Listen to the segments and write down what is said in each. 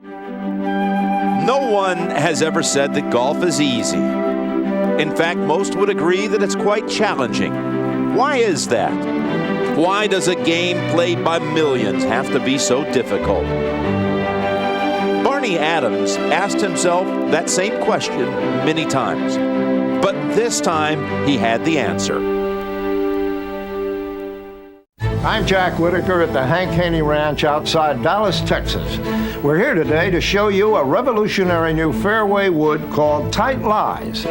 No one has ever said that golf is easy. In fact, most would agree that it's quite challenging. Why is that? Why does a game played by millions have to be so difficult? Barney Adams asked himself that same question many times, but this time he had the answer. I'm Jack Whitaker at the Hank Haney Ranch outside Dallas, Texas. We're here today to show you a revolutionary new fairway wood called Tight Lies.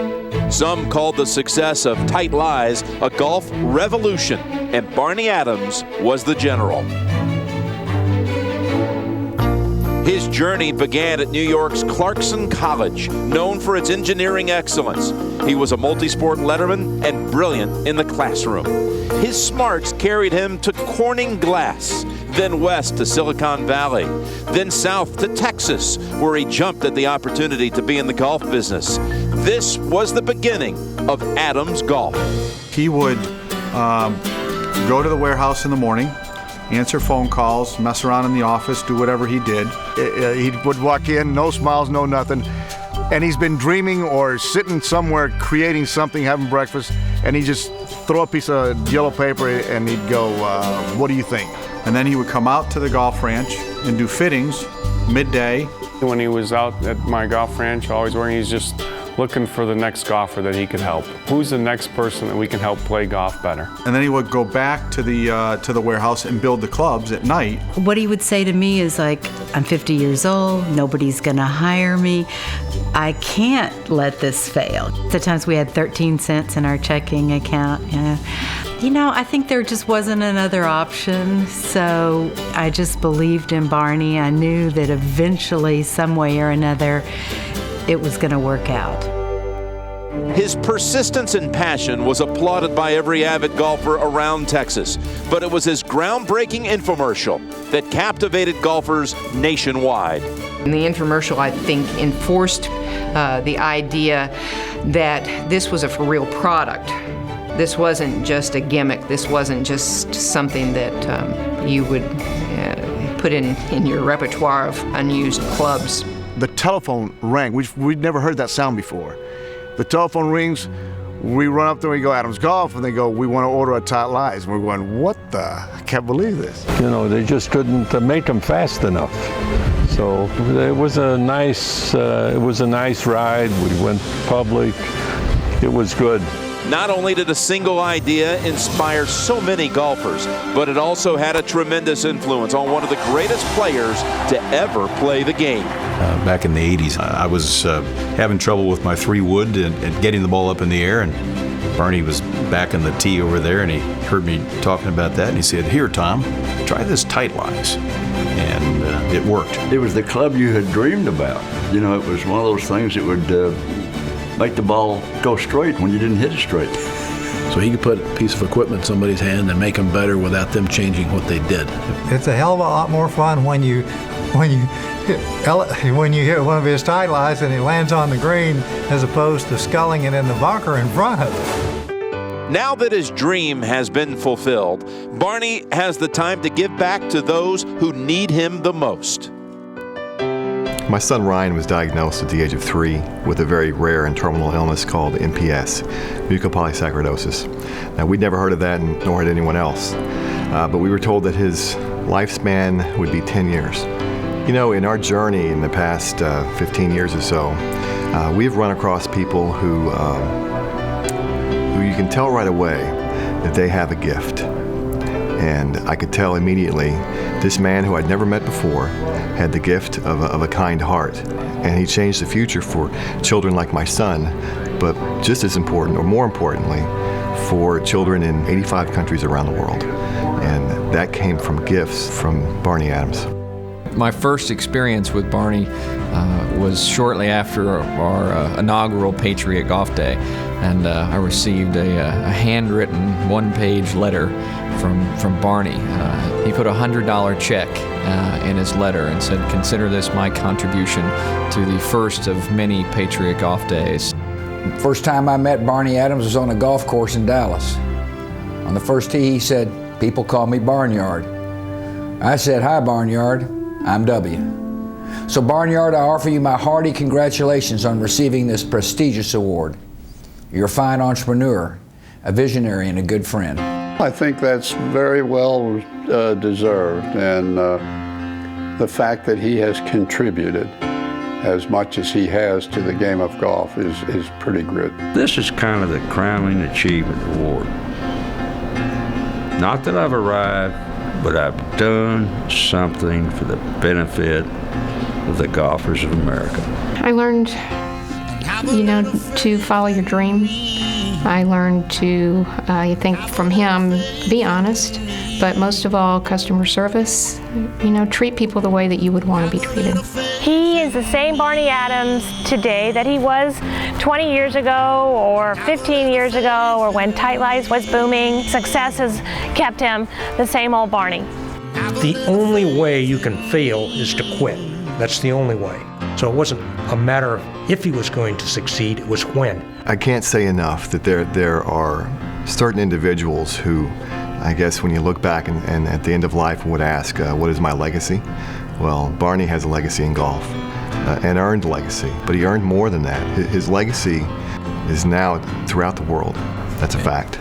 Some called the success of Tight Lies a golf revolution, and Barney Adams was the general. His journey began at New York's Clarkson College, known for its engineering excellence. He was a multi-sport letterman and brilliant in the classroom. His smarts carried him to Corning Glass, then west to Silicon Valley, then south to Texas, where he jumped at the opportunity to be in the golf business. This was the beginning of Adams Golf. He would go to the warehouse in the morning, answer phone calls, mess around in the office, do whatever he did. He would walk in, no smiles, no nothing, and he's been dreaming or sitting somewhere creating something, having breakfast, and he just throw a piece of yellow paper and he'd go, what do you think? And then he would come out to the golf ranch and do fittings midday. When he was out at my golf ranch, always working, he's just looking for the next golfer that he could help. Who's the next person that we can help play golf better? And then he would go back to the warehouse and build the clubs at night. What he would say to me is like, I'm 50 years old, nobody's gonna hire me. I can't let this fail. Sometimes we had 13 cents in our checking account. You know, I think there just wasn't another option, so I just believed in Barney. I knew that eventually, some way or another, it was going to work out. His persistence and passion was applauded by every avid golfer around Texas, but it was his groundbreaking infomercial that captivated golfers nationwide. And the infomercial, I think, enforced the idea that this was a real product. This wasn't just a gimmick. This wasn't just something that you would put in your repertoire of unused clubs. The telephone rang. We'd never heard that sound before. The telephone rings, we run up there and we go, Adams Golf, and they go, we want to order a Tight Lies. And we're going, what the? I can't believe this. You know, they just couldn't make them fast enough. So it was a nice ride. We went public. It was good. Not only did a single idea inspire so many golfers, but it also had a tremendous influence on one of the greatest players to ever play the game. Back in the 80s, I was having trouble with my 3-wood and getting the ball up in the air, and Barney was back in the tee over there, and he heard me talking about that, and he said, "Here, Tom, try this Tight Lies." And it worked. It was the club you had dreamed about. You know, it was one of those things that would make the ball go straight when you didn't hit it straight. So he could put a piece of equipment in somebody's hand and make them better without them changing what they did. It's a hell of a lot more fun when you hit one of his Tight Lies and it lands on the green as opposed to sculling it in the bunker in front of it. Now that his dream has been fulfilled, Barney has the time to give back to those who need him the most. My son Ryan was diagnosed at the age of 3 with a very rare and terminal illness called MPS, mucopolysaccharidosis. Now, we'd never heard of that, and nor had anyone else. But we were told that his lifespan would be 10 years. You know, in our journey in the past 15 years or so, we've run across people who you can tell right away that they have a gift. And I could tell immediately this man who I'd never met before had the gift of a kind heart. And he changed the future for children like my son, but just as important, or more importantly, for children in 85 countries around the world. And that came from gifts from Barney Adams. My first experience with Barney was shortly after our inaugural Patriot Golf Day, and I received a handwritten one-page letter from Barney. He put a $100 check in his letter and said, "Consider this my contribution to the first of many Patriot Golf Days." First time I met Barney Adams was on a golf course in Dallas. On the first tee he said, "People call me Barnyard." I said, "Hi Barnyard, I'm W." So Barnyard, I offer you my hearty congratulations on receiving this prestigious award. You're a fine entrepreneur, a visionary, and a good friend. I think that's very well deserved, and the fact that he has contributed as much as he has to the game of golf is pretty good. This is kind of the crowning achievement award. Not that I've arrived, but I've done something for the benefit of the golfers of America. I learned, to follow your dream. I learned to, I think from him, be honest, but most of all, customer service. Treat people the way that you would want to be treated. He is the same Barney Adams today that he was 20 years ago or 15 years ago, or when Tight Lies was booming. Success has kept him the same old Barney. The only way you can fail is to quit. That's the only way. So it wasn't a matter of if he was going to succeed, it was when. I can't say enough that there are certain individuals who, I guess when you look back and at the end of life would ask, what is my legacy? Well, Barney has a legacy in golf, an earned legacy, but he earned more than that. His legacy is now throughout the world. That's a fact.